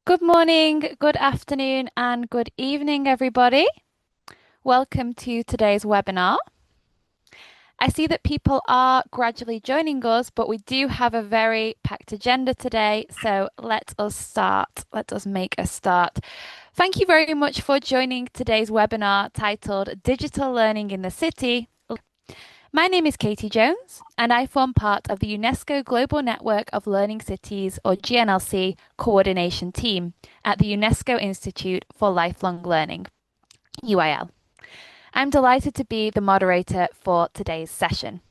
Good morning, good afternoon, and good evening, everybody. Welcome to today's webinar. I see that people are gradually joining us, but we do have a very packed agenda today, so let us start. Let us make a start. Thank you very much for joining today's webinar titled Digital Learning in the City. My name is Katie Jones, and I form part of the UNESCO Global Network of Learning Cities, or GNLC, coordination team at the UNESCO Institute for Lifelong Learning, UIL. I'm delighted to be the moderator for today's session.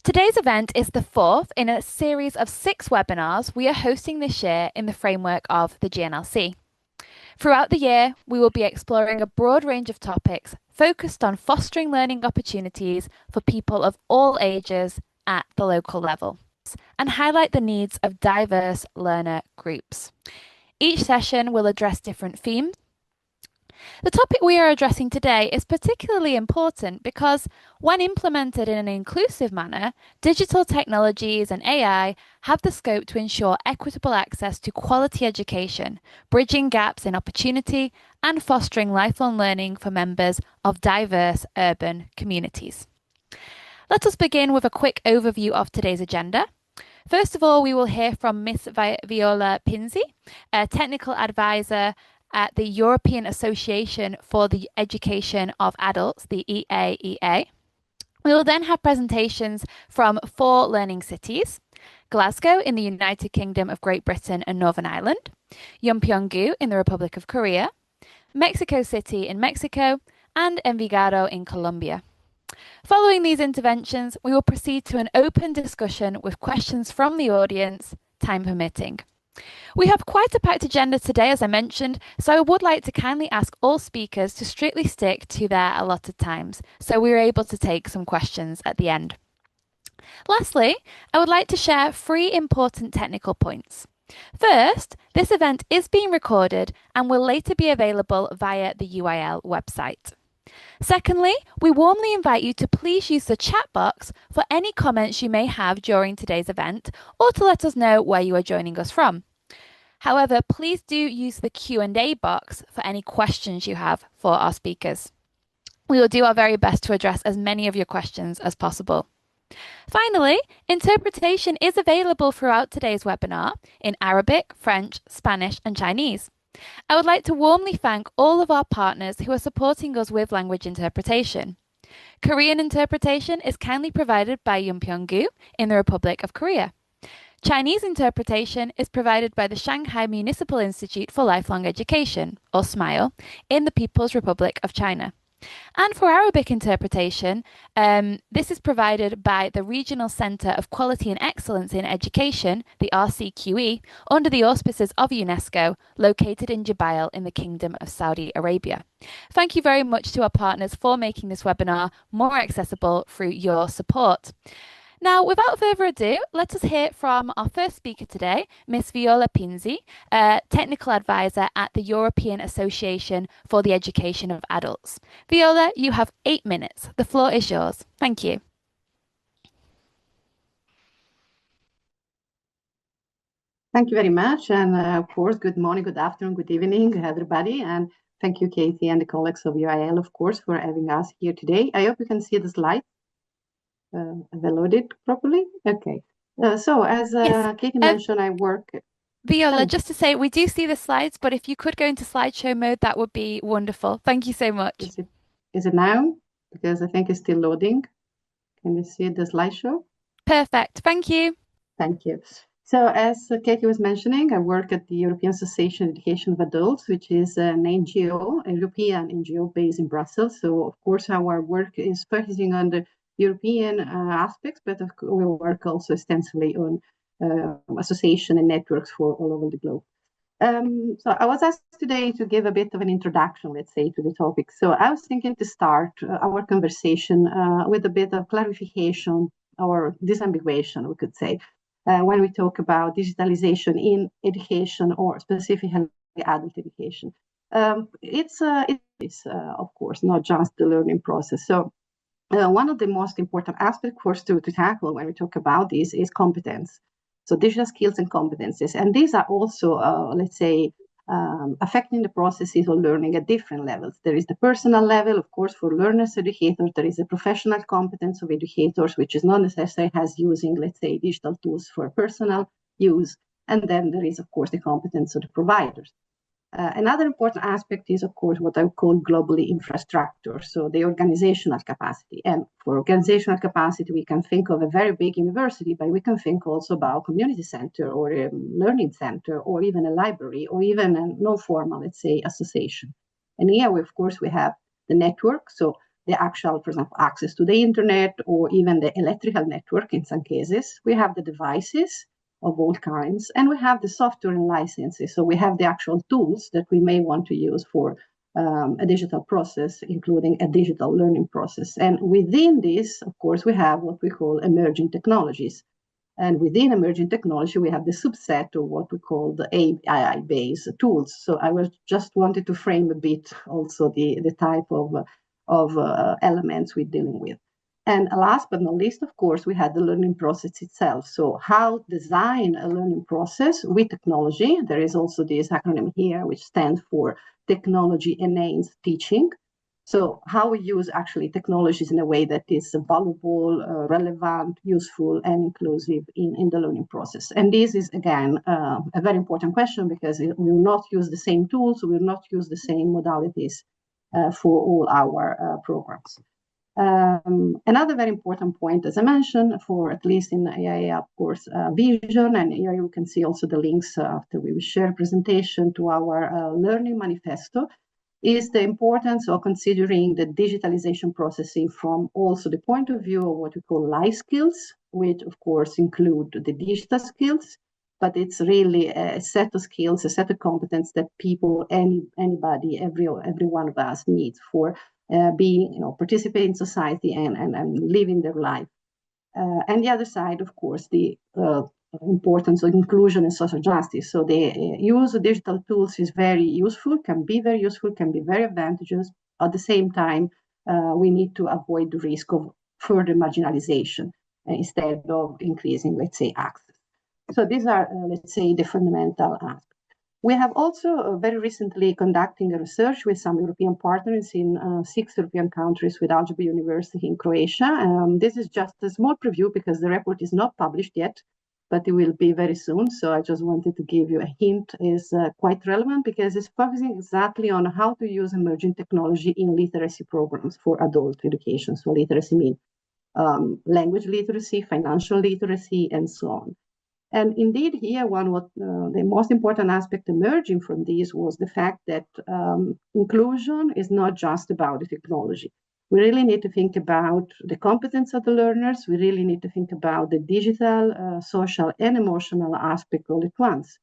Today's event is the fourth in a series of 6 webinars we are hosting this year in the framework of the GNLC. Throughout the year, we will be exploring a broad range of topics focused on fostering learning opportunities for people of all ages at the local level and highlight the needs of diverse learner groups. Each session will address different themes. The topic we are addressing today is particularly important because, when implemented in an inclusive manner, digital technologies and AI have the scope to ensure equitable access to quality education, bridging gaps in opportunity, and fostering lifelong learning for members of diverse urban communities. Let us begin with a quick overview of today's agenda. First of all, we will hear from Miss Viola Pinzi, a technical advisor at the European Association for the Education of Adults, the EAEA. We will then have presentations from 4 learning cities: Glasgow in the United Kingdom of Great Britain and Northern Ireland, Yonpyeonggu in the Republic of Korea, Mexico City in Mexico, and Envigado in Colombia. Following these interventions, we will proceed to an open discussion with questions from the audience, time permitting. We have quite a packed agenda today, as I mentioned, so I would like to kindly ask all speakers to strictly stick to their allotted times, so we're able to take some questions at the end. Lastly, I would like to share 3 important technical points. First, this event is being recorded and will later be available via the UIL website. Secondly, we warmly invite you to please use the chat box for any comments you may have during today's event, or to let us know where you are joining us from. However, please do use the Q&A box for any questions you have for our speakers. We will do our very best to address as many of your questions as possible. Finally, interpretation is available throughout today's webinar in Arabic, French, Spanish, and Chinese. I would like to warmly thank all of our partners who are supporting us with language interpretation. Korean interpretation is kindly provided by Yonpyeonggu in the Republic of Korea. Chinese interpretation is provided by the Shanghai Municipal Institute for Lifelong Education, or SMILE, in the People's Republic of China. And for Arabic interpretation, this is provided by the Regional Centre of Quality and Excellence in Education, the RCQE, under the auspices of UNESCO, located in Jubail in the Kingdom of Saudi Arabia. Thank you very much to our partners for making this webinar more accessible through your support. Now, without further ado, let us hear from our first speaker today, Ms. Viola Pinzi, Technical Advisor at the European Association for the Education of Adults. Viola, you have 8 minutes. The floor is yours. Thank you. Thank you very much. And of course, good morning, good afternoon, good evening, everybody. And thank you, Katie, and the colleagues of UIL, of course, for having us here today. I hope you can see the slides. Have I loaded properly? Okay. So as Yes. Katie mentioned, I work. Viola, just to say, we do see the slides, but if you could go into slideshow mode, that would be wonderful. Thank you so much. Is it now? Because I think it's still loading. Can you see the slideshow? Perfect. Thank you. Thank you. So as Katie was mentioning, I work at the European Association of Education of Adults, which is an NGO, a European NGO based in Brussels. So of course, our work is focusing on the European aspects, but we work also extensively on association and networks for all over the globe. So I was asked today to give a bit of an introduction, let's say, to the topic. So I was thinking to start our conversation with a bit of clarification or disambiguation, we could say, when we talk about digitalization in education, or specifically adult education. It is, of course, not just the learning process. So one of the most important aspects, of course, to tackle when we talk about this is competence. So digital skills and competencies. And these are also, let's say, affecting the processes of learning at different levels. There is the personal level, of course, for learners, educators. There is the professional competence of educators, which is not necessarily as using, let's say, digital tools for personal use. And then there is, of course, the competence of the providers. Another important aspect is, of course, what I call globally infrastructure, so the organizational capacity. And for organizational capacity, we can think of a very big university, but we can think also about community center or a learning center or even a library or even a non-formal, let's say, association. And here, of course, we have the network, so the actual, for example, access to the internet or even the electrical network in some cases. We have the devices of all kinds, and we have the software and licenses. So we have the actual tools that we may want to use for a digital process, including a digital learning process. And within this, of course, we have what we call emerging technologies. And within emerging technology, we have the subset of what we call the AI-based tools. So I was just wanted to frame a bit also the type of elements we're dealing with. And last but not least, of course, we had the learning process itself. So how design a learning process with technology. There is also this acronym here, which stands for technology enhanced teaching. So how we use actually technologies in a way that is valuable, relevant, useful, and inclusive in the learning process. And this is, again, a very important question because we will not use the same tools, we will not use the same modalities for all our programs. Another very important point, as I mentioned, for at least in AI, of course, vision, and here you can see also the links after we will share presentation to our learning manifesto, is the importance of considering the digitalization processing from also the point of view of what we call life skills, which of course include the digital skills, but it's really a set of skills, a set of competence that people, anybody, every one of us needs for being, participate in society and living their life. And the other side, of course, the importance of inclusion and social justice. So the use of digital tools is very useful, can be very useful, can be very advantageous. At the same time, we need to avoid the risk of further marginalization instead of increasing, let's say, access. So these are, let's say, the fundamental aspects. We have also very recently conducting a research with some European partners in 6 European countries with Algebra University in Croatia. This is just a small preview because the report is not published yet, but it will be very soon. So I just wanted to give you a hint. It's quite relevant because it's focusing exactly on how to use emerging technology in literacy programs for adult education. So literacy means language literacy, financial literacy, and so on. And indeed, here, the most important aspect emerging from this was the fact that inclusion is not just about the technology. We really need to think about the competence of the learners. We really need to think about the digital, social, and emotional aspect all at once,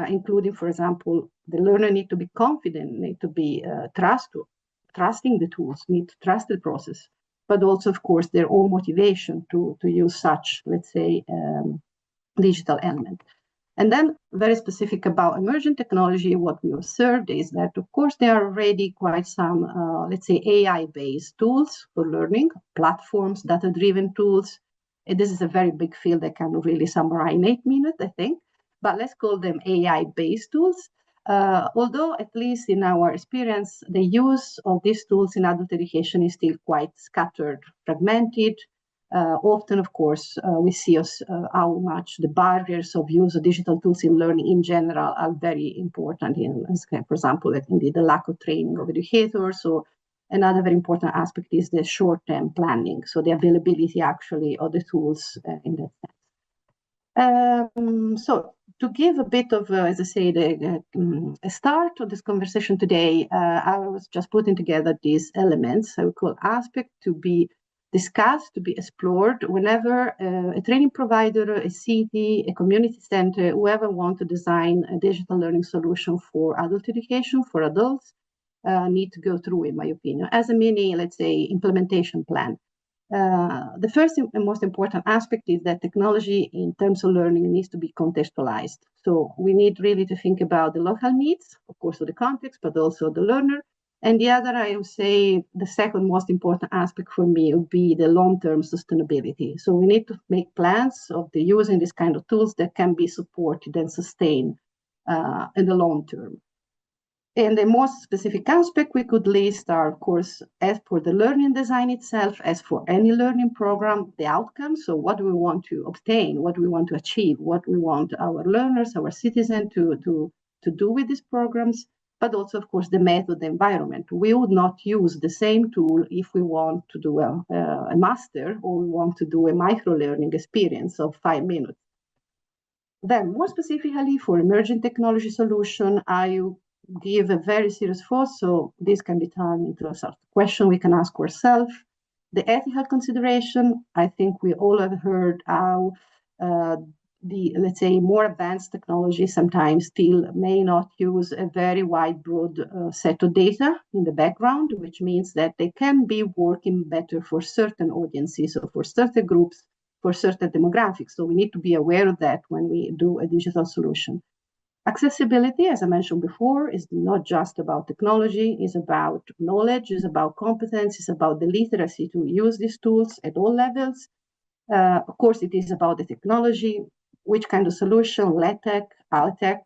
including, for example, the learner need to be confident, need to be trusting the tools, need to trust the process, but also, of course, their own motivation to use such, let's say, digital element. And then very specific about emerging technology, what we observed is that, of course, there are already quite some, let's say, AI-based tools for learning, platforms, data-driven tools. And this is a very big field I can really summarize in 8 minutes, I think. But let's call them AI-based tools. Although, at least in our experience, the use of these tools in adult education is still quite scattered, fragmented. Often, of course, we see how much the barriers of use of digital tools in learning in general are very important. For example, indeed the lack of training of educators. So another very important aspect is the short-term planning. So the availability actually of the tools in that sense. So to give a bit of, as I say, a start of this conversation today, I was just putting together these elements I would call aspect to be discussed, to be explored whenever a training provider, a city, a community center, whoever want to design a digital learning solution for adult education, for adults, need to go through, in my opinion, as a mini, let's say, implementation plan. The first and most important aspect is that technology in terms of learning needs to be contextualized. So we need really to think about the local needs, of course, of the context, but also the learner, And the other, I would say, the second most important aspect for me would be the long-term sustainability. So we need to make plans of the using this kind of tools that can be supported and sustained in the long term. And the most specific aspect we could list are, of course, as for the learning design itself, as for any learning program, the outcomes. So what do we want to obtain? What do we want to achieve? What we want our learners, our citizens to do with these programs? But also, of course, the method, the environment. We would not use the same tool if we want to do a master or we want to do a micro-learning experience of 5 minutes. Then, more specifically for emerging technology solution, I give a very serious thought. So this can be turned into a sort of question we can ask ourselves. The ethical consideration, I think we all have heard how the, let's say, more advanced technology sometimes still may not use a very wide, broad set of data in the background, which means that they can be working better for certain audiences or for certain groups, for certain demographics. So we need to be aware of that when we do a digital solution. Accessibility, as I mentioned before, is not just about technology, it's about knowledge, it's about competence, it's about the literacy to use these tools at all levels. Of course, it is about the technology, which kind of solution, LETech, ALTech.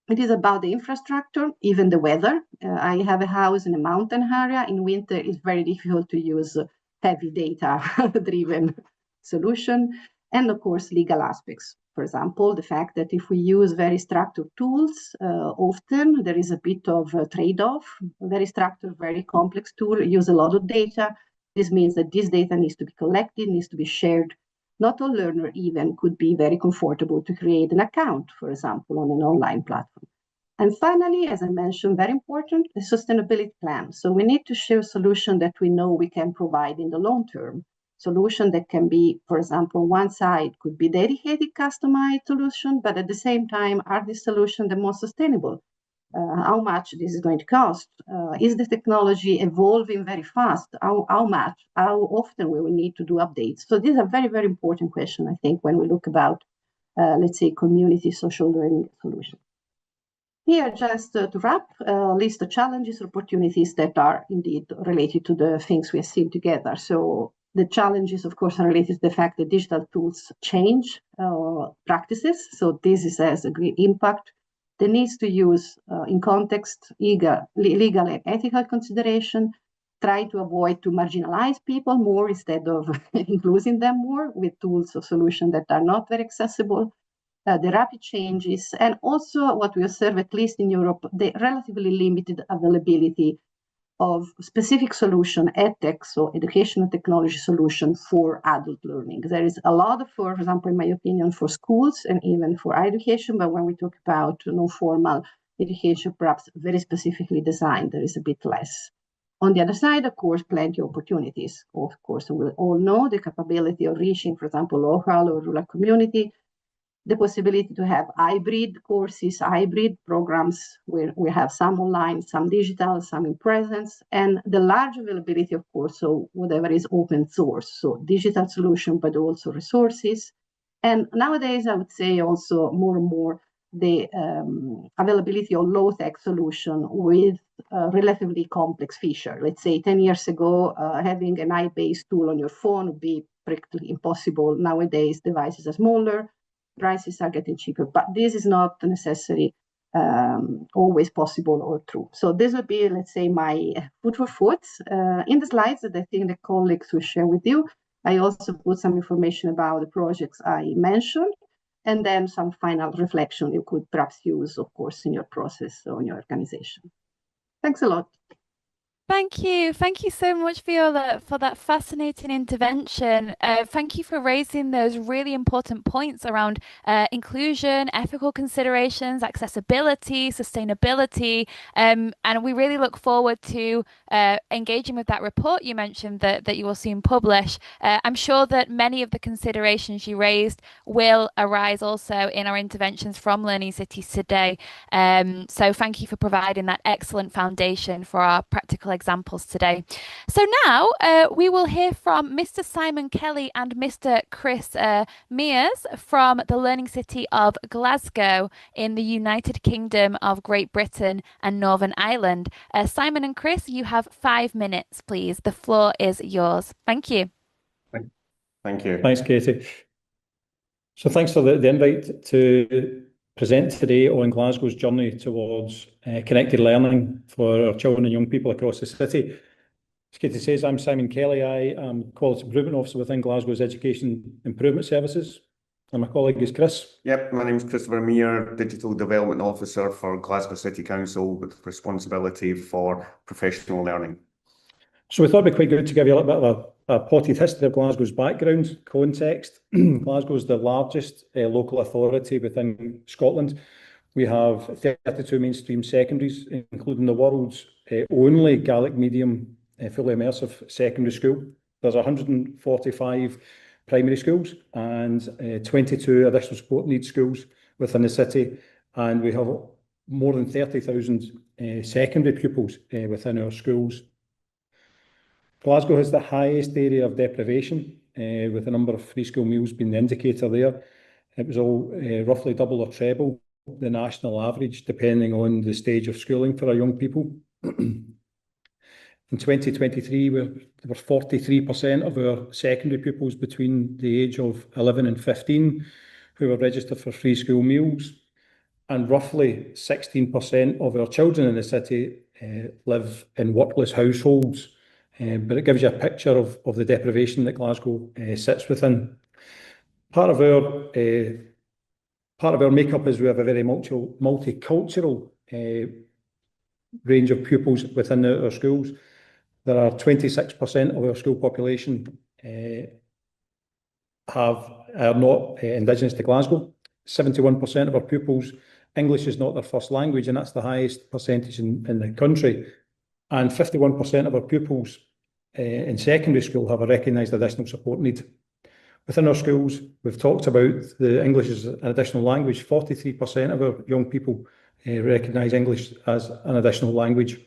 It is about the infrastructure, even the weather. I have a house in a mountain area. In winter, it's very difficult to use heavy data-driven solution. And of course, legal aspects. For example, the fact that if we use very structured tools, often there is a bit of a trade-off. Very structured, very complex tool use a lot of data. This means that this data needs to be collected, needs to be shared. Not all learner even could be very comfortable to create an account, for example, on an online platform. And finally, as I mentioned, very important, a sustainability plan. So we need to share a solution that we know we can provide in the long term. Solution that can be, for example, one side could be dedicated, customized solution, but at the same time, are this solution the most sustainable? How much this is going to cost? Is the technology evolving very fast? How much? How often we will need to do updates? So these are very, very important questions, I think, when we look about, let's say, community social learning solutions. Here, just to wrap, list the challenges, opportunities that are indeed related to the things we have seen together. So the challenges, of course, are related to the fact that digital tools change practices. So this has a great impact. The needs to use in context, legal and ethical consideration, try to avoid to marginalize people more instead of including them more with tools or solutions that are not very accessible. The rapid changes, and also what we observe, at least in Europe, the relatively limited availability of specific solution, edtech, so educational technology solution for adult learning. There is a lot of, for example, in my opinion, for schools and even for education, but when we talk about non-formal education, perhaps very specifically designed, there is a bit less. On the other side, of course, plenty of opportunities. Of course, we all know the capability of reaching, for example, local or rural community, the possibility to have hybrid courses, hybrid programs where we have some online, some digital, some in presence, and the large availability, of course, so whatever is open source, so digital solution, but also resources. And nowadays, I would say also more and more the availability of low-tech solution with relatively complex feature. Let's say 10 years ago, having an i-based tool on your phone would be practically impossible. Nowadays, devices are smaller, prices are getting cheaper, but this is not necessarily always possible or true. So this would be, let's say, my food for thought. In the slides that I think the colleagues will share with you, I also put some information about the projects I mentioned, and then some final reflection you could perhaps use, of course, in your process or in your organization. Thanks a lot. Thank you. Thank you so much, Viola, for that fascinating intervention. Thank you for raising those really important points around inclusion, ethical considerations, accessibility, sustainability. And we really look forward to engaging with that report you mentioned that you will soon publish. I'm sure that many of the considerations you raised will arise also in our interventions from Learning Cities today. So thank you for providing that excellent foundation for our practical examples today. So now we will hear from Mr. Simon Kelly and Mr. Chris Mears from the Learning City of Glasgow in the United Kingdom of Great Britain and Northern Ireland. Simon and Chris, you have 5 minutes, please. The floor is yours. Thank you. Thank you. Thanks, Katie. So thanks for the invite to present today on Glasgow's journey towards connected learning for our children and young people across the city. As Katie says, I'm Simon Kelly. I am Quality Improvement Officer within Glasgow's Education Improvement Services. And my colleague is Chris. Yep, my name is Christopher Mear, Digital Development Officer for Glasgow City Council with responsibility for professional learning. So we thought it'd be quite good to give you a little bit of a potted history of Glasgow's background, context. Glasgow is the largest local authority within Scotland. We have 32 mainstream secondaries, including the world's only Gaelic medium fully immersive secondary school. There's 145 primary schools and 22 additional support needs schools within the city. And we have more than 30,000 secondary pupils within our schools. Glasgow has the highest area of deprivation, with the number of free school meals being the indicator there. It was all roughly double or treble the national average, depending on the stage of schooling for our young people. In 2023, there were 43% of our secondary pupils between the age of 11 and 15 who were registered for free school meals. And roughly 16% of our children in the city live in workless households. But it gives you a picture of the deprivation that Glasgow sits within. Part of our makeup is we have a very multicultural range of pupils within our schools. There are 26% of our school population are not Indigenous to Glasgow. 71% of our pupils, English is not their first language, and that's the highest percentage in the country. And 51% of our pupils in secondary school have a recognised additional support need. Within our schools, we've talked about the English as an additional language. 43% of our young people recognise English as an additional language.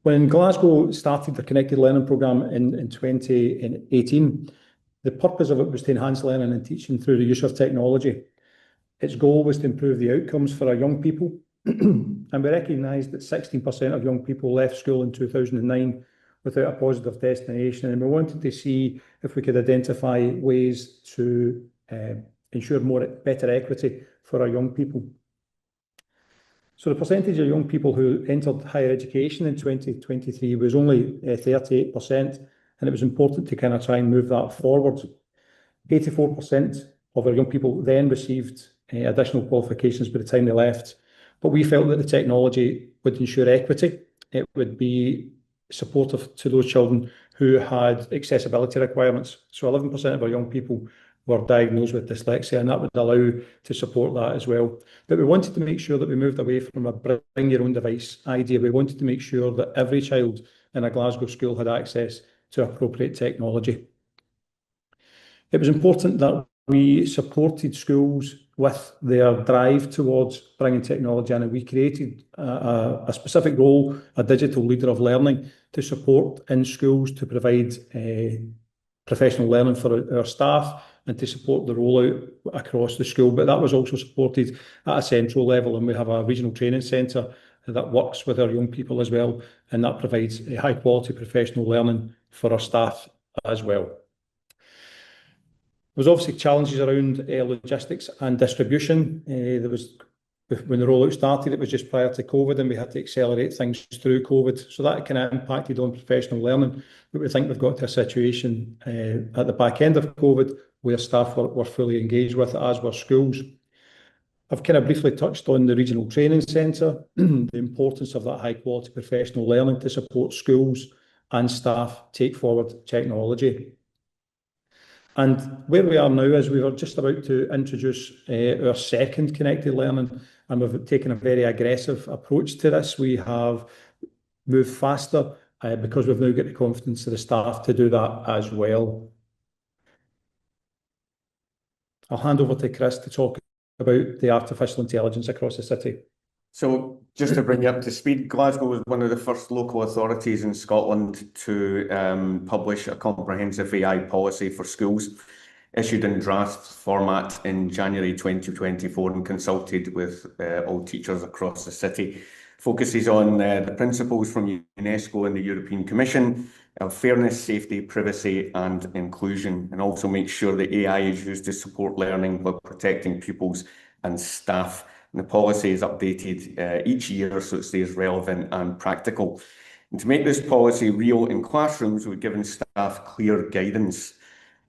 When Glasgow started the Connected Learning Programme in 2018, the purpose of it was to enhance learning and teaching through the use of technology. Its goal was to improve the outcomes for our young people. And we recognised that 16% of young people left school in 2009 without a positive destination. And we wanted to see if we could identify ways to ensure better equity for our young people. So the percentage of young people who entered higher education in 2023 was only 38%, and it was important to kind of try and move that forward. 84% of our young people then received additional qualifications by the time they left. But we felt that the technology would ensure equity. It would be supportive to those children who had accessibility requirements. So 11% of our young people were diagnosed with dyslexia, and that would allow to support that as well. But we wanted to make sure that we moved away from a bring your own device idea. We wanted to make sure that every child in a Glasgow school had access to appropriate technology. It was important that we supported schools with their drive towards bringing technology in, and we created a specific role, a digital leader of learning, to support in schools to provide professional learning for our staff and to support the rollout across the school. But that was also supported at a central level, and we have a regional training centre that works with our young people as well, and that provides a high quality professional learning for our staff as well. There was obviously challenges around logistics and distribution. When the rollout started, it was just prior to COVID, and we had to accelerate things through COVID. So that kind of impacted on professional learning. But we think we've got to a situation at the back end of COVID where staff were fully engaged with it, as were schools. I've kind of briefly touched on the regional training centre, the importance of that high quality professional learning to support schools and staff take forward technology. And where we are now is we are just about to introduce our second connected learning, and we've taken a very aggressive approach to this. We have moved faster because we've now got the confidence of the staff to do that as well. I'll hand over to Chris to talk about the artificial intelligence across the city. So just to bring you up to speed, Glasgow was one of the first local authorities in Scotland to publish a comprehensive AI policy for schools, issued in draft format in January 2024 and consulted with all teachers across the city. Focuses on the principles from UNESCO and the European Commission of fairness, safety, privacy and inclusion, and also makes sure that AI is used to support learning while protecting pupils and staff. And the policy is updated each year so it stays relevant and practical. And to make this policy real in classrooms, we've given staff clear guidance.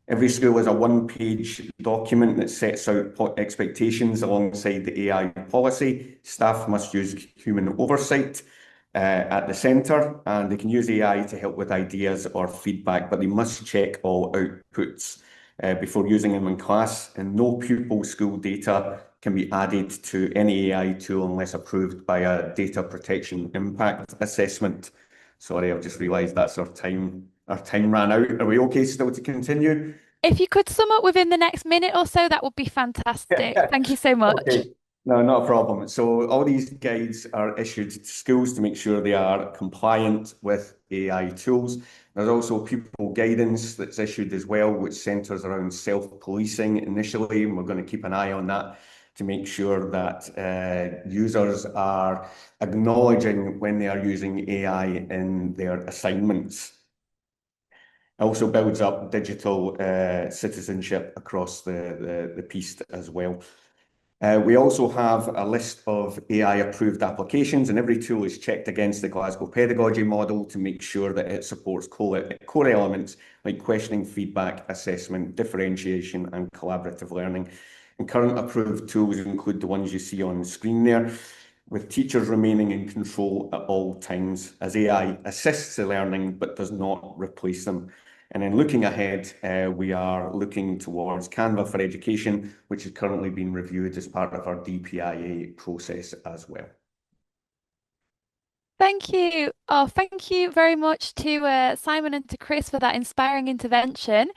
Every school has a one-page document that sets out expectations alongside the AI policy. Staff must use human oversight at the centre, and they can use AI to help with ideas or feedback, but they must check all outputs before using them in class, and no pupil school data can be added to any AI tool unless approved by a data protection impact assessment. Sorry, I've just realised that's our time. Our time ran out. Are we okay still to continue? If you could sum up within the next minute or so, that would be fantastic. Thank you so much. Okay. No, not a problem. So all these guides are issued to schools to make sure they are compliant with AI tools. There's also pupil guidance that's issued as well, which centres around self-policing initially, and we're going to keep an eye on that to make sure that users are acknowledging when they are using AI in their assignments. It also builds up digital citizenship across the piece as well. We also have a list of AI-approved applications, and every tool is checked against the Glasgow pedagogy model to make sure that it supports core elements like questioning, feedback, assessment, differentiation, and collaborative learning. And current approved tools include the ones you see on the screen there, with teachers remaining in control at all times, as AI assists the learning but does not replace them. And then looking ahead, we are looking towards Canva for Education, which is currently being reviewed as part of our DPIA process as well. Thank you. Oh, thank you very much to Simon and to Chris for that inspiring intervention.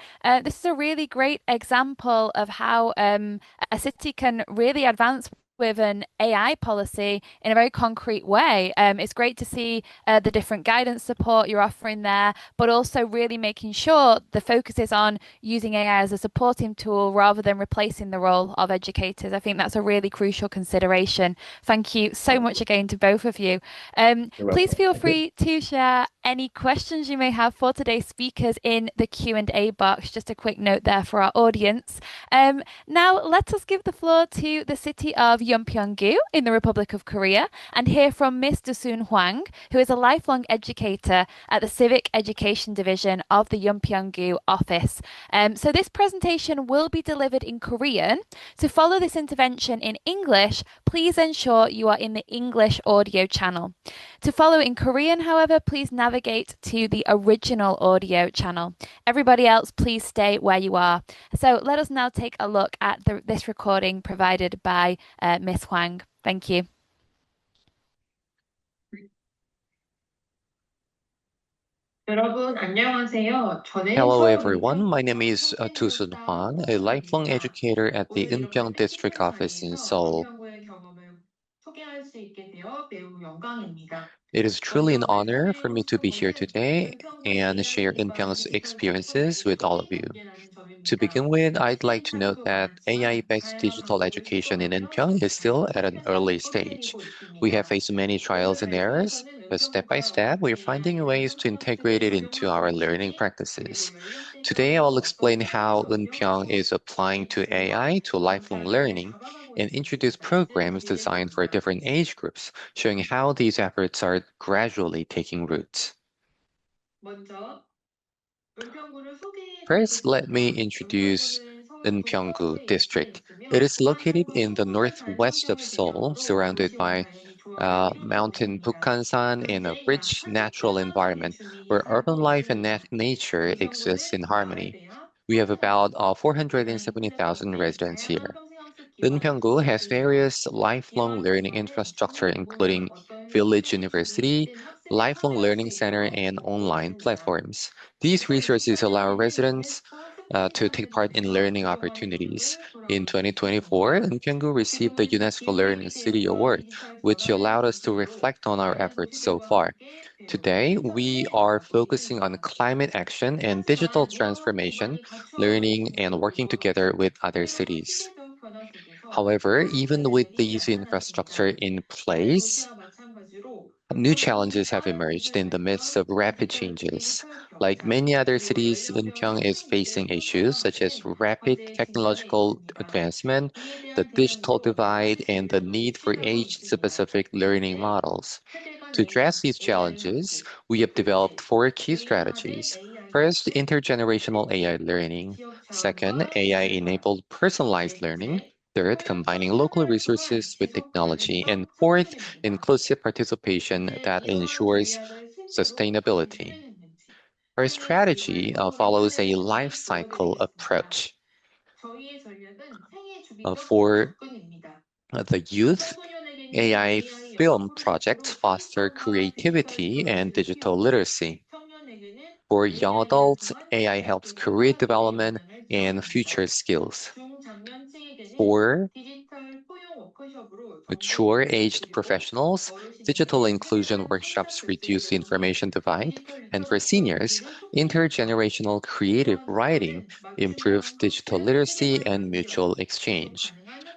This is a really great example of how a city can really advance with an AI policy in a very concrete way. It's great to see the different guidance support you're offering there, but also really making sure the focus is on using AI as a supporting tool rather than replacing the role of educators. I think that's a really crucial consideration. Thank you so much again to both of you. Please feel free to share any questions you may have for today's speakers in the Q&A box. Just a quick note there for our audience. Now, let us give the floor to the city of Yeonpyeong-gu in the Republic of Korea and hear from Ms. Do-soon Hwang, who is a lifelong educator at the Civic Education Division of the Yeonpyeong-gu office. So this presentation will be delivered in Korean. To follow this intervention in English, please ensure you are in the English audio channel. To follow in Korean, however, please navigate to the original audio channel. Everybody else, please stay where you are. So let us now take a look at this recording provided by Miss Hwang. Thank you. Hello everyone, my name is Do-soon Hwang, a lifelong educator at the Eunpyeong District Office in Seoul. It is truly an honor for me to be here today and share Eunpyeong's experiences with all of you. To begin with, I'd like to note that AI-based digital education in Eunpyeong is still at an early stage. We have faced many trials and errors, but step by step, we're finding ways to integrate it into our learning practices. Today, I'll explain how Eunpyeong is applying to AI to lifelong learning and introduce programs designed for different age groups, showing how these efforts are gradually taking roots. First, let me introduce Eunpyeong-gu District. It is located in the northwest of Seoul, surrounded by mountain Bukhansan in a rich natural environment where urban life and nature exists in harmony. We have about 470,000 residents here. Eunpyeong-gu has various lifelong learning infrastructure, including Village University, Lifelong Learning Center, and online platforms. These resources allow residents to take part in learning opportunities. In 2024, Eunpyeonggu received the UNESCO Learning City Award, which allowed us to reflect on our efforts so far. Today, we are focusing on climate action and digital transformation, learning and working together with other cities. However, even with these infrastructure in place, new challenges have emerged in the midst of rapid changes. Like many other cities, Eunpyeong is facing issues such as rapid technological advancement, the digital divide, and the need for age-specific learning models. To address these challenges, we have developed four key strategies. First, intergenerational AI learning. Second, AI-enabled personalized learning. Third, combining local resources with technology. And fourth, inclusive participation that ensures sustainability. Our strategy follows a life cycle approach. For the youth, AI film projects foster creativity and digital literacy. For young adults, AI helps career development and future skills. For mature-aged professionals, digital inclusion workshops reduce the information divide. And for seniors, intergenerational creative writing improves digital literacy and mutual exchange.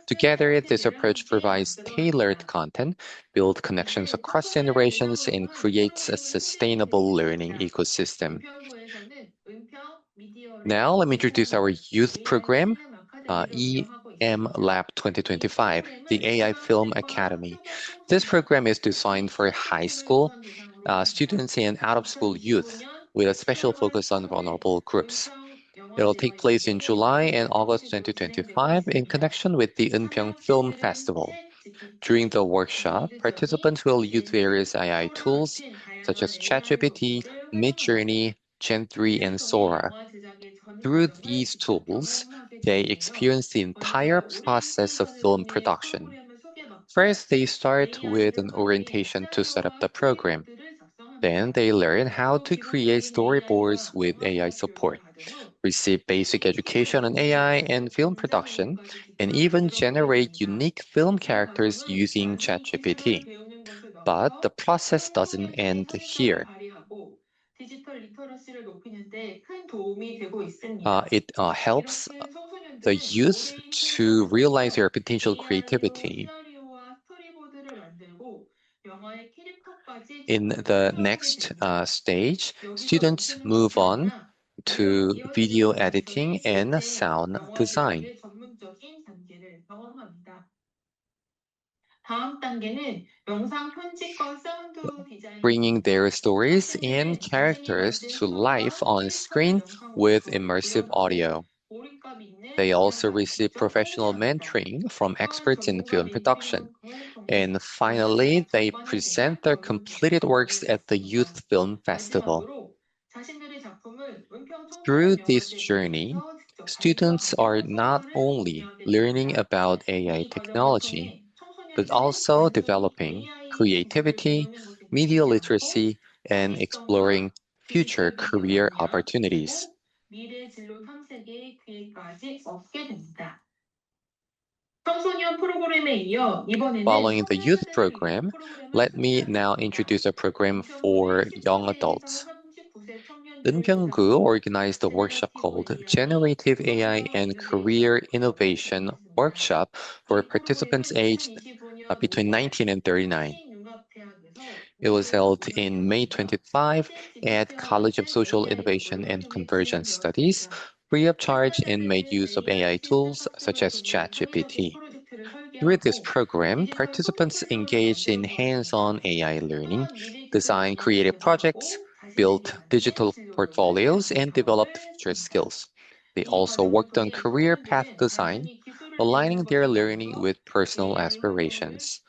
Together, this approach provides tailored content, builds connections across generations, and creates a sustainable learning ecosystem. Now, let me introduce our youth program, EM Lab 2025, the AI Film Academy. This program is designed for high school students and out-of-school youth with a special focus on vulnerable groups. It'll take place in July and August 2025 in connection with the Eunpyeong Film Festival. During the workshop, participants will use various AI tools such as ChatGPT, Midjourney, Gen3, and Sora. Through these tools, they experience the entire process of film production. First, they start with an orientation to set up the program. Then they learn how to create storyboards with AI support, receive basic education on AI and film production, and even generate unique film characters using ChatGPT. But the process doesn't end here. It helps the youth to realize their potential creativity. In the next stage, students move on to video editing and sound design. 다음 단계는 영상 편집과 사운드 Bringing 디자인을 their stories and 학생들이 자신의 characters to life 뇌파와 on screen 캐릭터를 with 영상으로서 immersive 구현하고 audio. 몰입감 있는 They also 영상을 receive 직접 professional 편집하는 것. mentoring from 또한 experts in film 전문가들이 production. 해놓은 통해 And 영상 finally, 제작 they 전반에 present 대한 their 어려운 completed 부분도 works 알게 at the 됐습니다. Youth Film Festival. 마지막으로 자신들의 작품을 은평 청소년 Through this 영화제 journey, 대회에서 직접 students 발표하고 are not 성과를 only 공개하게 learning 됩니다. about AI 이 과정을 technology, 통해 but 청소년들은 also 단순히 developing AI 지식을 creativity, 배우는 것에 media 그치지 않고 literacy, and exploring 창의성과 future 디지털 미디어 career 역량, opportunities. 그리고 미래 진로 탐색의 기회까지 얻게 됩니다. 청소년 프로그램에 이어 이번에는 Following the youth 청년들을 위한 program, 프로그램을 let me now 준비하였습니다. introduce a program 은평구는 for young 10명대에서 adults. 39세 청년들을 Eunpyeonggu 대상으로 organized a workshop 제너러티브 called AI의 Generative AI 청소년 and 에듀케이션 Career 워크숍을 Innovation 진행했습니다. Workshop for 이 participants 프로그램은 aged 2025년 between 5월 19 and 39. 한신융합대학에서 It was 모두에서 held in May 운영되었습니다. 25 챗 at GPT와 College of 챗 Social AI의 Innovation 연계 and 통해 Convergence Studies, 진행되었습니다. free of charge and made 참가자들은 use of AI AI 실습 tools such 학습을 as 통해 창의적인 ChatGPT. 프로젝트를 Through this 설계하고 program, 디지털 participants 포트폴리오를 engaged in 만들어 hands-on 보았습니다. AI learning, 또한 미래 기술 designed 영상을 creative projects, 제작하고 자신에게 built 맞는 digital 진로를 portfolios, 찾는 and developed 작업을 future 했습니다. skills. They 이 also 과정을 worked on 통해 career path 청소년들은 design, 단순히 기술을 배우는 aligning their 것을 learning 넘어서 with personal AI 활용을 aspirations.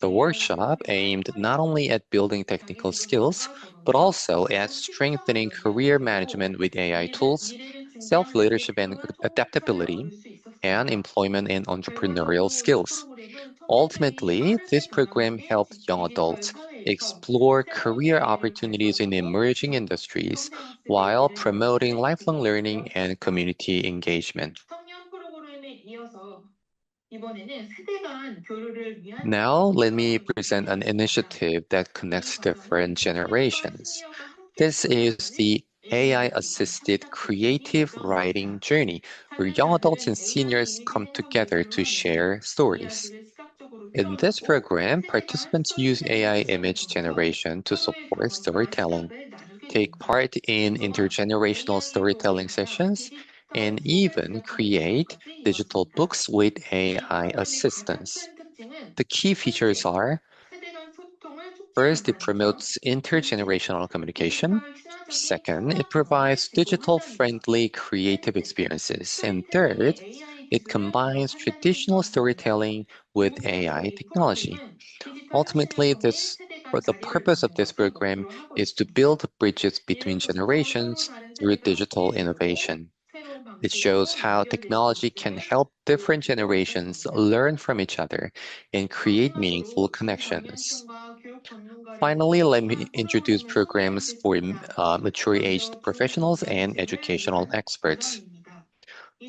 The AI를 workshop 활용한 aimed not only 커리어를 at building 자기 technical 주도 skills, 성과 but 적응력, also at 그리고 팀워크를 strengthening 연계한 career 것으로 management with AI tools, 미래를 준비하는 데 self-leadership and 큰 통찰을 adaptability, 얻을 수 and 있었습니다. employment and entrepreneurial 결과적으로 이 skills. 프로그램은 청년들이 Ultimately, this 빠르게 program 변화하는 helped young 디지털 adults 사회에 explore career opportunities in emerging industries while promoting lifelong learning and community engagement. Now, let me present an initiative that connects different generations. This is the AI-assisted creative writing journey, where young adults and seniors come together to share stories. In this program, participants use AI image generation to support storytelling, take part in intergenerational storytelling sessions, and even create digital books with AI assistance. The key features are: first, it promotes intergenerational communication. Second, it provides digital-friendly creative experiences. And third, it combines traditional storytelling with AI technology. Ultimately, the purpose of this program is to build bridges between generations through digital innovation. It shows how technology can help different generations learn from each other and create meaningful connections. Finally, let me introduce programs for mature-aged professionals and educational experts.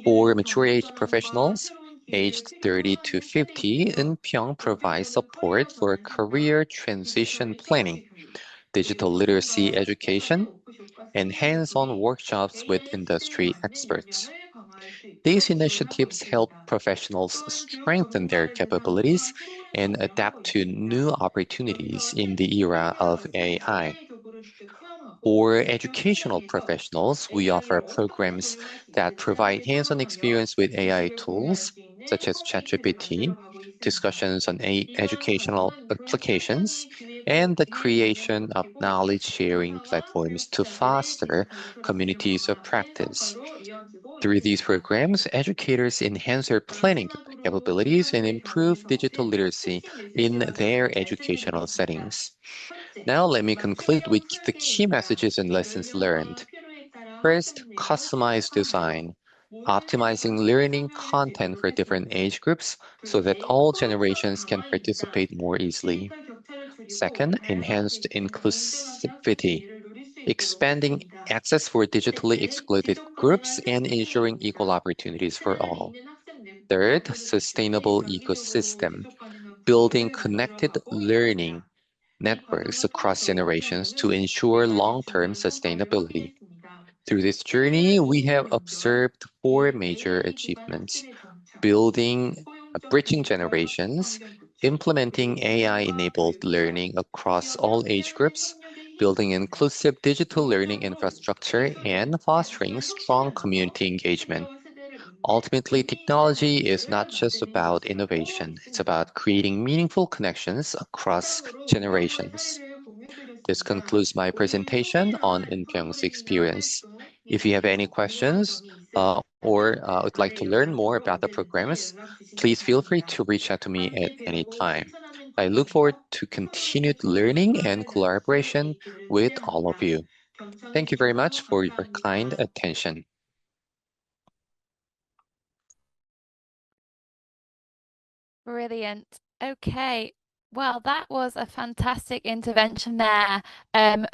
For mature-aged professionals, aged 30 to 50, Eunpyeong provides support for career transition planning, digital literacy education, and hands-on workshops with industry experts. These initiatives help professionals strengthen their capabilities and adapt to new opportunities in the era of AI. For educational professionals, we offer programs that provide hands-on experience with AI tools, such as ChatGPT, discussions on educational applications, and the creation of knowledge-sharing platforms to foster communities of practice. Through these programs, educators enhance their planning capabilities and improve digital literacy in their educational settings. Now, let me conclude with the key messages and lessons learned. First, customized design, optimizing learning content for different age groups so that all generations can participate more easily. Second, enhanced inclusivity, expanding access for digitally excluded groups and ensuring equal opportunities for all. Third, sustainable ecosystem, building connected learning networks across generations to ensure long-term sustainability. Through this journey, we have observed four major achievements: bridging generations, implementing AI-enabled learning across all age groups, building inclusive digital learning infrastructure, and fostering strong community engagement. Ultimately, technology is not just about innovation, it's about creating meaningful connections across generations. This concludes my presentation on Eunpyeong's experience. If you have any questions or would like to learn more about the programs, please feel free to reach out to me at any time. I look forward to continued learning and collaboration with all of you. Thank you very much for your kind attention. Brilliant. Okay. Well, that was a fantastic intervention there.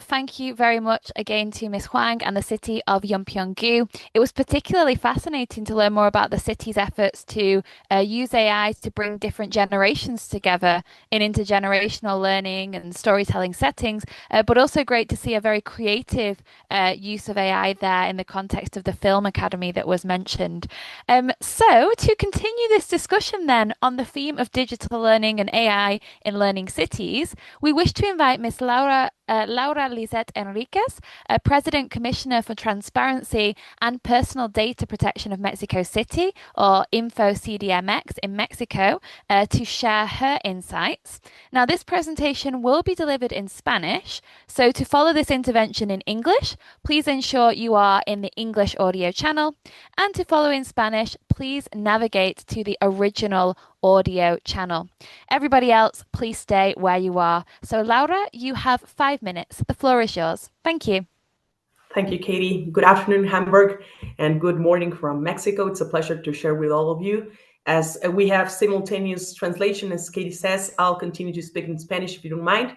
Thank you very much again to Miss Huang and the city of Yeonpyeong-gu. It was particularly fascinating to learn more about the city's efforts to use AI to bring different generations together in intergenerational learning and storytelling settings, but also great to see a very creative use of AI there in the context of the Film Academy that was mentioned. So, to continue this discussion then on the theme of digital learning and AI in learning cities, we wish to invite Miss Laura Lisette Enriquez, President Commissioner for Transparency and Personal Data Protection of Mexico City, or Info CDMX in Mexico, to share her insights. Now, this presentation will be delivered in Spanish, so to follow this intervention in English, please ensure you are in the English audio channel, and to follow in Spanish, please navigate to the original audio channel. Everybody else, please stay where you are. So, Laura, you have 5 minutes. The floor is yours. Thank you. Thank you, Katie. Good afternoon, Hamburg, and good morning from Mexico. It's a pleasure to share with all of you. As we have simultaneous translation, as Katie says, I'll continue to speak in Spanish if you don't mind.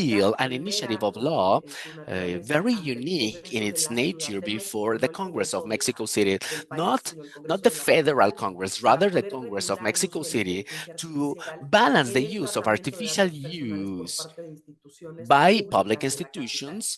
bill, an initiative of law, very unique in its nature before the Congress of Mexico City, not the Federal Congress, rather the Congress of Mexico City, to balance the use of artificial use by public institutions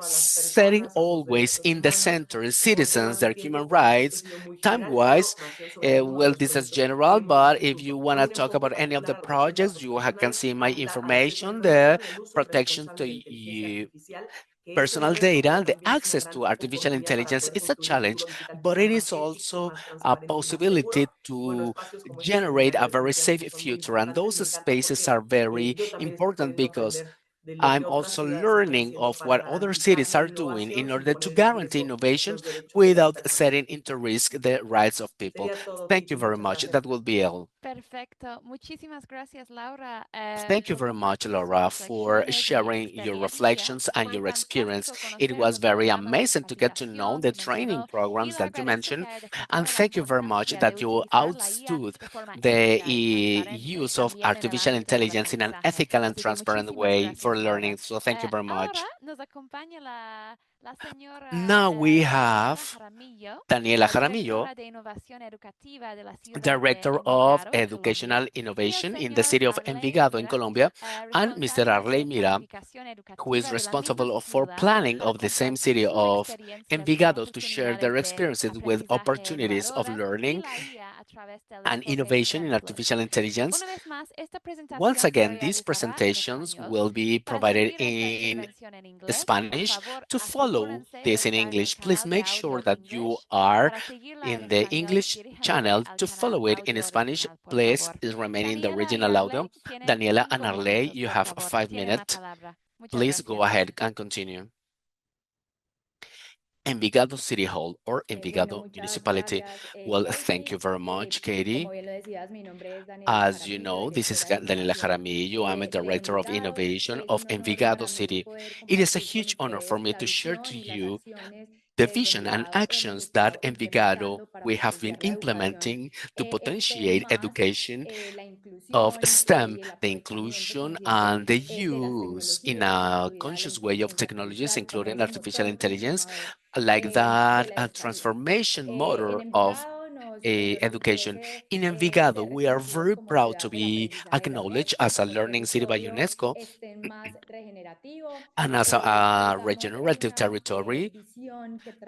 setting always in the center citizens, their human rights, time-wise. Well, this is general, but if you want to talk about any of the projects, you can see my information there, protection to you, personal data, the access to artificial intelligence is a challenge, but it is also a possibility to generate a very safe future. And those spaces are very important because I'm also learning of what other cities are doing in order to guarantee innovations without setting into risk the rights of people. Thank you very much. That will be all. Perfecto. Muchísimas gracias, Laura, Thank you por very much, compartir sus Laura, for reflexiones y sharing your experiencia. reflections and Fue your experience. fantástico It conocer was los very resultados de amazing to get to know capacitación the que training mencionó y programs la that you experiencia mentioned. que ha And destacado la thank you very much importancia de that you utilizar la IA outstood de forma the ética y transparente, use of también en el artificial ámbito del intelligence in an aprendizaje. ethical and Así que transparent muchísimas way for gracias, Laura. learning. So thank you very Ahora much. nos acompaña la señora Now we Daniela have Jaramillo, Daniela Jaramillo, directora de Innovación Educativa de la ciudad de Director of Envigado, en Colombia, Educational y el Innovation in the señor city of Arley Envigado in Mira, Colombia, and Mr. responsable Arley de Mira, planificación who is educativa de la misma responsible for ciudad, planning para of the same city compartir sus of experiencias y Envigado to share oportunidades their de experiences with aprendizaje opportunities of educadores y learning la IA a través del and enfoque innovation in ejemplar. artificial intelligence. Una vez más, esta Once presentación se again, these realizará en presentations español. will be Para provided seguir esta in intervención en inglés, por Spanish. favor, To follow asegúrense de this in estar en el English, please canal de make audio sure that you English. are Para seguirla en in the español, English diríjanse channel. al To canal follow it in audio Spanish, original, por please favor. remain in the Daniela y original audio. Arley tienen Daniela and 5 Arley, minutos, you por have favor. 5 minutes. Tienen la palabra. Muchas Please go gracias. ahead and continue. Envigado City Hall or Envigado Municipality. Well, thank you very much, Katie. As you know, this is Daniela Jaramillo. I'm a Director of Innovation of Envigado City. It is a huge honor for me to share to you the vision and actions that Envigado we have been implementing to potentiate education of STEM, the inclusion and the use in a conscious way of technologies, including artificial intelligence, like that a transformation motor of education. In Envigado, we are very proud to be acknowledged as a learning city by UNESCO and as a regenerative territory.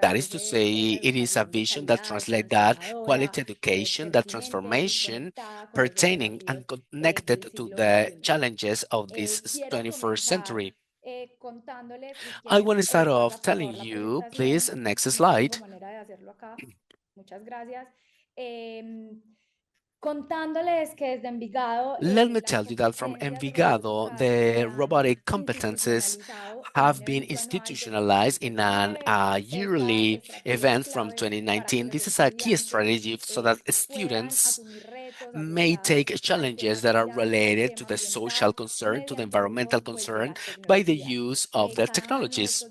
That is to say, it is a vision that translates that quality education, that transformation pertaining and connected to the challenges of this 21st century. I want to start off telling you, please, next slide. Let me tell you that from Envigado, the robotic competences have been institutionalized in an yearly event from 2019. This is a key strategy so that students may take challenges that are related to the social concern, to the environmental concern, by the use of the technologies.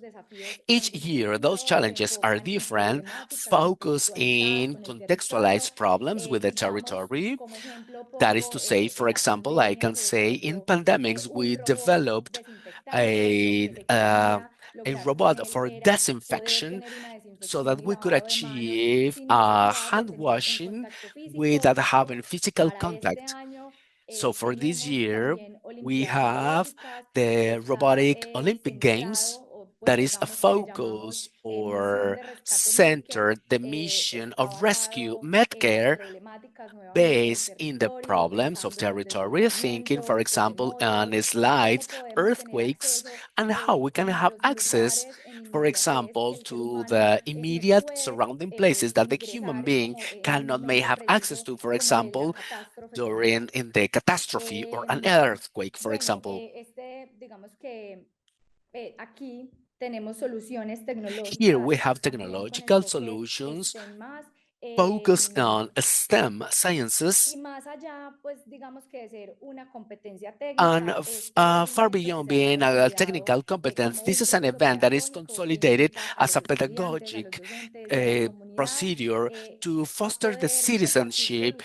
Each year, those challenges are different, focus in contextualized problems with the territory. That is to say, for example, I can say in pandemics, we developed a robot for disinfection so that we could achieve hand washing without having physical contact. So for this year, we have the robotic Olympic Games that is a focus or center the mission of rescue medcare based in the problems of territory, thinking, for example, on slides, earthquakes, and how we can have access, for example, to the immediate surrounding places that the human being cannot may have access to, for example, during in the catastrophe or an earthquake, for example. Here we have technological solutions focused on STEM sciences and far beyond being a technical competence. This is an event that is consolidated as a pedagogic procedure to foster the citizenship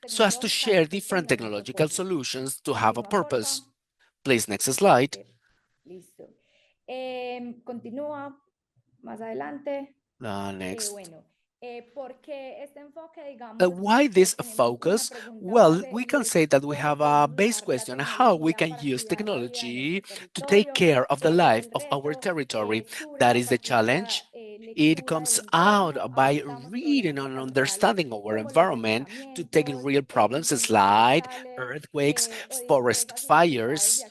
so as to share different technological solutions to have a purpose. Please, next slide. Next. Why this focus? Well, we can say that we have a base question how we can use technology to take care of the life of our territory. That is the challenge. It comes out by reading and understanding our environment to take real problems like earthquakes, forest fires,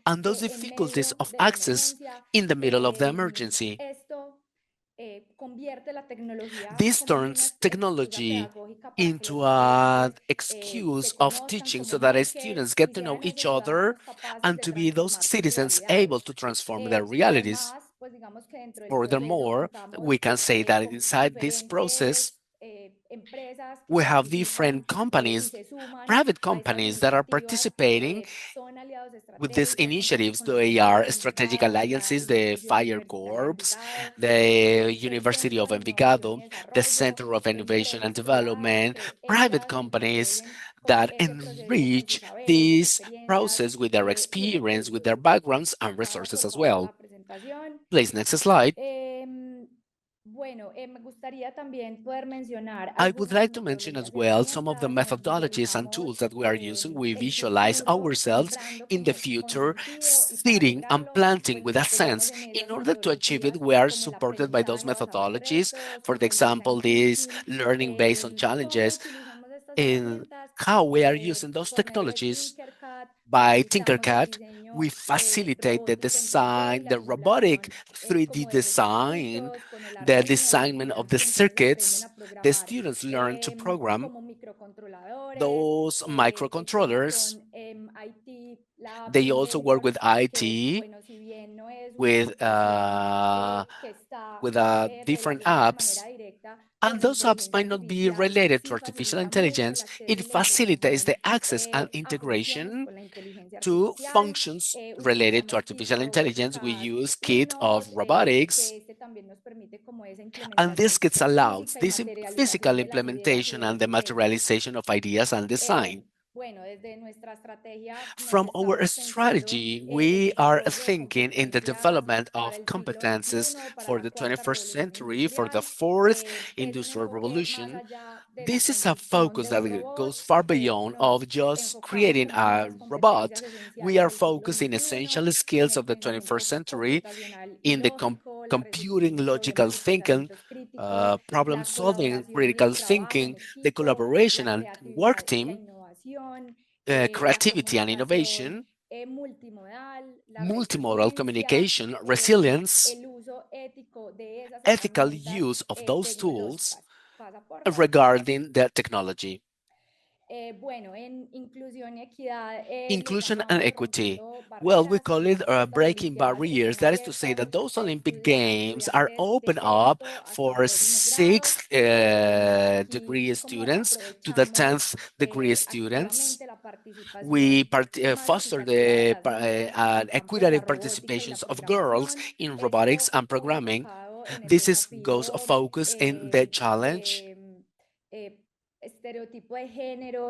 and those difficulties of access in the middle of the emergency. This turns technology into an excuse of teaching so that students get to know each other and to be those citizens able to transform their realities. Furthermore, we can say that inside this process, we have different companies, private companies that are participating with these initiatives. They are strategic alliances, the Fire Corps, the University of Envigado, the Center of Innovation and Development, private companies that enrich this process with their experience, with their backgrounds and resources as well. Please, next slide. I would like to mention as well some of the methodologies and tools that we are using. We visualize ourselves in the future, sitting and planting with a sense. In order to achieve it, we are supported by those methodologies. For example, this learning based on challenges, in how we are using those technologies. By Tinkercad, we facilitate the design, the robotic 3D design, the designment of the circuits. The students learn to program those microcontrollers. They also work with IT, with different apps. And those apps might not be related to artificial intelligence. It facilitates the access and integration to functions related to artificial intelligence. We use kit of robotics, and this kits allows this physical implementation and the materialization of ideas and design. From our strategy, we are thinking in the development of competences for the 21st century, for the fourth industrial revolution. This is a focus that goes far beyond of just creating a robot. We are focusing essential skills of the 21st century in the computing, logical thinking, problem solving, critical thinking, the collaboration and work team, creativity and innovation, multimodal communication, resilience, ethical use of those tools regarding the technology. Inclusion and equity. Well, we call it breaking barriers. That is to say that those Olympic Games are open up for sixth degree students to the 10th degree students. We foster the equitable participations of girls in robotics and programming. This goes a focus in the challenge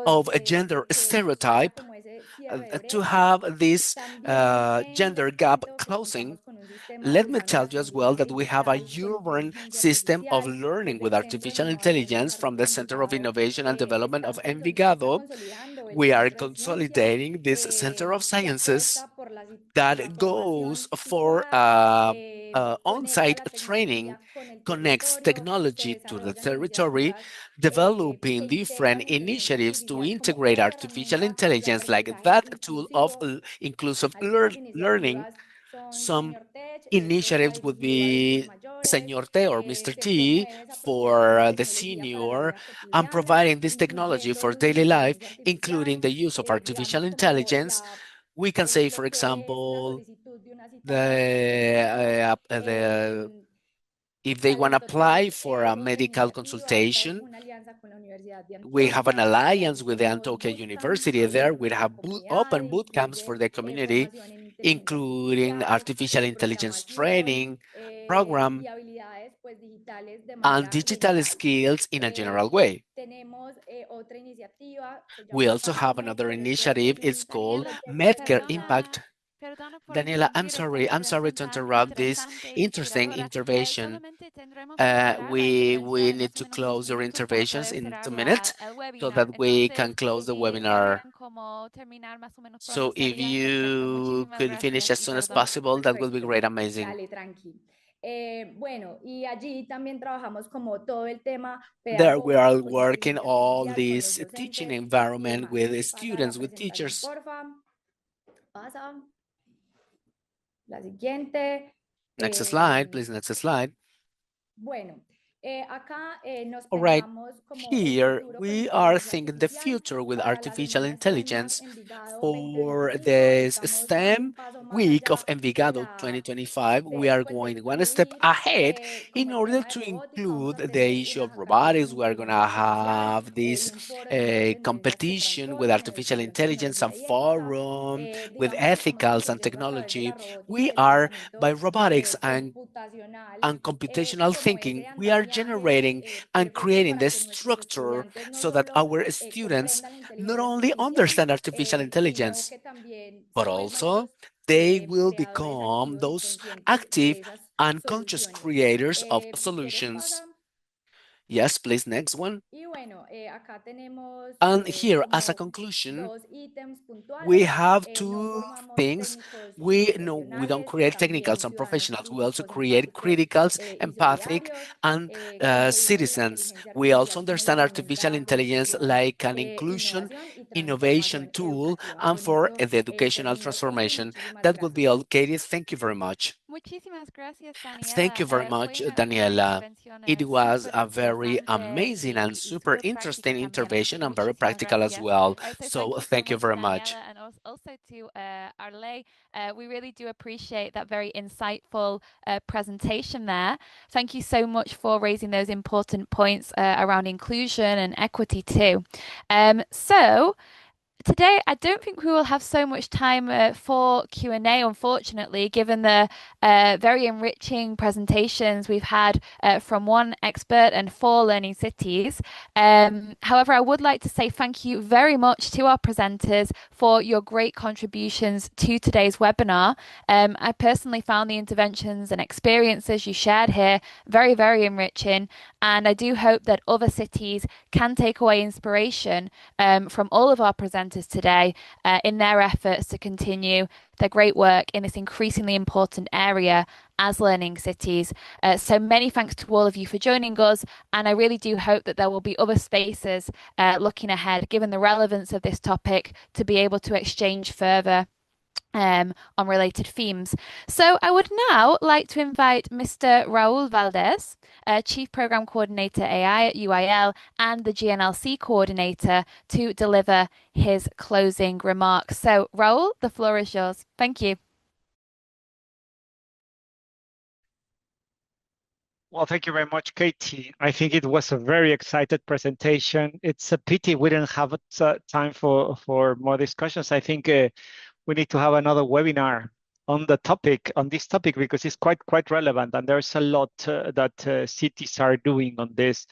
of a gender stereotype to have this gender gap closing. Let me tell you as well that we have a urban system of learning with artificial intelligence from the Center of Innovation and Development of Envigado. We are consolidating this Center of Sciences that goes for on-site training, connects technology to the territory, developing different initiatives to integrate artificial intelligence like that tool of inclusive learning. Some initiatives would be Señor T or Mr. T for the senior and providing this technology for daily life, including the use of artificial intelligence. We can say, for example, if they want to apply for a medical consultation, we have an alliance with the Antioquia University there. We have open boot camps for the community, including artificial intelligence training program and digital skills in a general way. We also have another initiative. It's called Medcare Impact. Daniela, I'm sorry to interrupt this interesting intervention. We need to close your interventions in 2 minutes so that we can close the webinar. So if you could finish as soon as possible, that would be great, amazing. There we are working all this teaching environment with students, with teachers. Next slide, please, next slide. All right, here we are thinking the future with artificial intelligence for this STEM week of Envigado 2025. We are going one step ahead in order to include the issue of robotics. We are going to have this competition with artificial intelligence and forum with ethicals and technology. We are by robotics and computational thinking, we are generating and creating the structure so that our students not only understand artificial intelligence, but also they will become those active and conscious creators of solutions. Yes, please, next one. And here, as a conclusion, we have two things. We know we don't create technicals and professionals. We also create criticals, empathic, and citizens. We also understand artificial intelligence like an inclusion, innovation tool, and for the educational transformation. That would be all, Katie. Thank you very much. Muchísimas gracias, Thank Daniela. you very much, Fue una Daniela. intervención It was súper a very interesante amazing and y super súper interesting práctica también, así intervention que and very muchísimas practical as gracias. well. So So thank you so thank you much, very much. Daniela, and also to Arley. We really do appreciate that very insightful presentation there. Thank you so much for raising those important points around inclusion and equity too. So today, I don't think we will have so much time for Q&A, unfortunately, given the very enriching presentations we've had from one expert and four learning cities. However, I would like to say thank you very much to our presenters for your great contributions to today's webinar. I personally found the interventions and experiences you shared here very, very enriching, and I do hope that other cities can take away inspiration from all of our presenters today in their efforts to continue their great work in this increasingly important area as learning cities. So many thanks to all of you for joining us, and I really do hope that there will be other spaces looking ahead, given the relevance of this topic, to be able to exchange further on related themes. So I would now like to invite Mr. Raul Valdez, Chief Program Coordinator AI at UIL and the GNLC Coordinator, to deliver his closing remarks. So Raul, the floor is yours. Thank you. Well, thank you very much, Katie. I think it was a very excited presentation. It's a pity we didn't have time for more discussions. I think we need to have another webinar on this topic, because it's quite relevant, and there's a lot that cities are doing on this.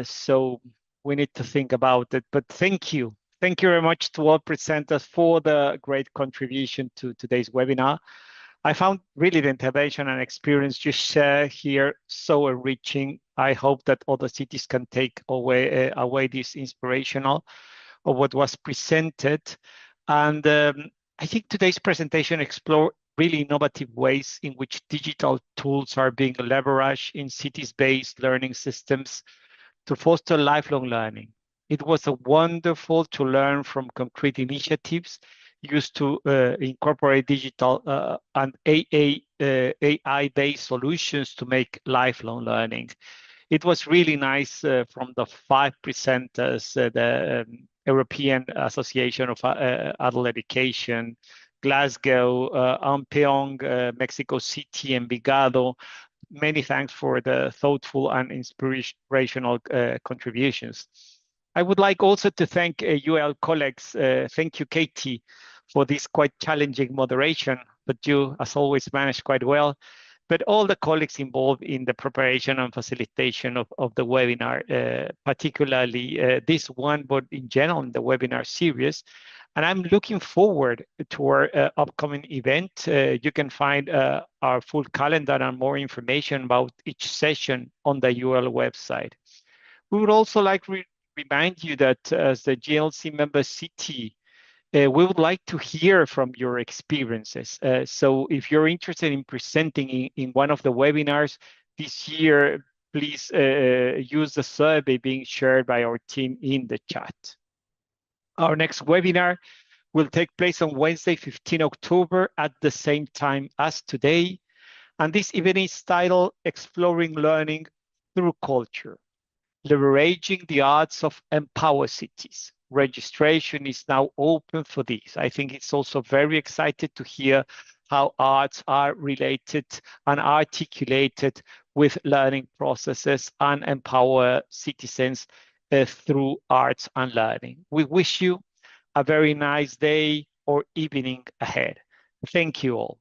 So we need to think about it. But thank you very much to all presenters for the great contribution to today's webinar. I found really the intervention and experience you share here so enriching. I hope that other cities can take away this inspirational of what was presented. And I think today's presentation explored really innovative ways in which digital tools are being leveraged in cities-based learning systems to foster lifelong learning. It was wonderful to learn from concrete initiatives used to incorporate digital and AI-based solutions to make lifelong learning. It was really nice from the 5 presenters, the European Association of Adult Education, Glasgow, Ampeong, Mexico City, Envigado. Many thanks for the thoughtful and inspirational contributions. I would like also to thank UL colleagues. Thank you, Katie, for this quite challenging moderation, but you, as always, managed quite well. But all the colleagues involved in the preparation and facilitation of the webinar, particularly this one, but in general in the webinar series. And I'm looking forward to our upcoming event. You can find our full calendar and more information about each session on the UL website. We would also like to remind you that as the GLC member city, we would like to hear from your experiences. So if you're interested in presenting in one of the webinars this year, please use the survey being shared by our team in the chat. Our next webinar will take place on Wednesday, 15 October at the same time as today. And this event is titled Exploring Learning Through Culture, Leveraging the Arts of Empower Cities. Registration is now open for this. I think it's also very excited to hear how arts are related and articulated with learning processes and empower citizens through arts and learning. We wish you a very nice day or evening ahead. Thank you all.